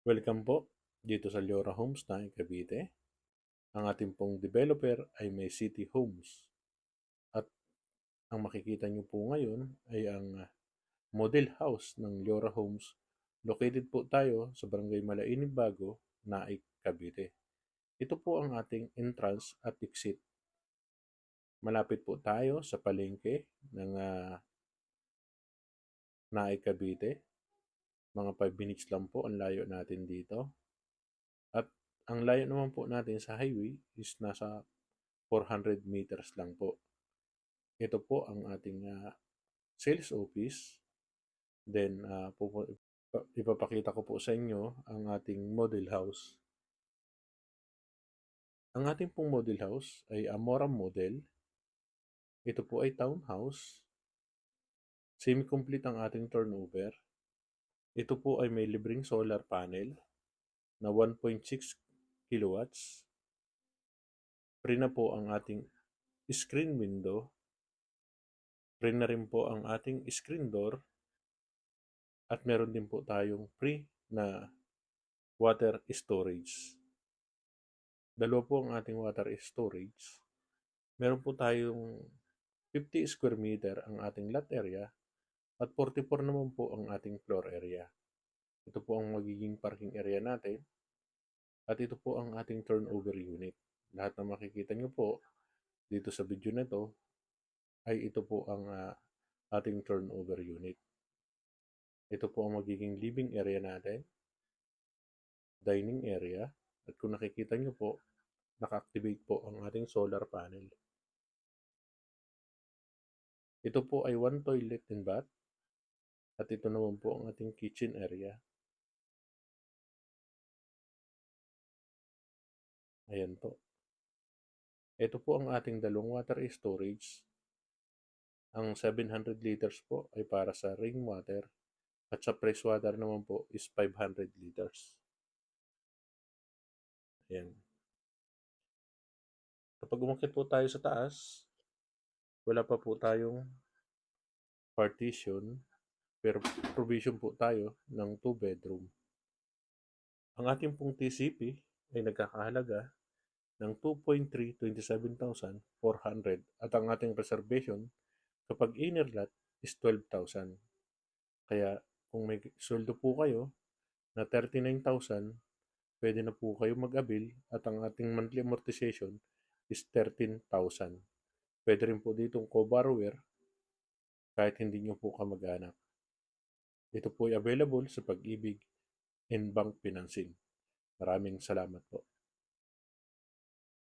Welcome po dito sa Liora Homes na Cavite. Ang ating pong developer ay May City Homes. At ang makikita nyo po ngayon ay ang model house ng Liora Homes. Located po tayo sa Barangay Malainib Bago, Naik, Cavite. Ito po ang ating entrance at exit. Malapit po tayo sa palengke ng Naik, Cavite. Mga 5 minutes lang po ang layo natin dito. At ang layo naman po natin sa highway is nasa 400 meters lang po. Ito po ang ating sales office. Then, ipapakita ko po sa inyo ang ating model house. Ang ating pong model house ay Amora model. Ito po ay townhouse. Semi-complete ang ating turnover. Ito po ay may libreng solar panel na 1.6 kilowatts. Free na po ang ating screen window. Free na rin po ang ating screen door. At meron din po tayong free na water storage. Dalawa po ang ating water storage. Meron po tayong 50 square meter ang ating lot area at 44 naman po ang ating floor area. Ito po ang magiging parking area natin at ito po ang ating turnover unit. Lahat na makikita nyo po dito sa video na ito ay ito po ang ating turnover unit. Ito po ang magiging living area natin, dining area, at kung nakikita nyo po, naka-activate po ang ating solar panel. Ito po ay 1 toilet and bath, at ito naman po ang ating kitchen area. Ayan po. Ito po ang ating dalawang water storage. Ang 700 liters po ay para sa rainwater, at sa freshwater naman po is 500 liters. Ayan. Kapag umakyat po tayo sa taas, wala pa po tayong partition, pero provision po tayo ng 2 bedroom. Ang ating pong TCP ay nagkakahalaga ng 2,327,400 at ang ating reservation kapag inner lot is 12,000. Kaya kung may sweldo po kayo na 39,000, pwede na po kayo mag-avail at ang ating monthly amortization is 13,000. Pwede rin po ditong co-borrower kahit hindi nyo po kamag-anak. Ito po ay available sa Pag-ibig and Bank Financing. Maraming salamat po.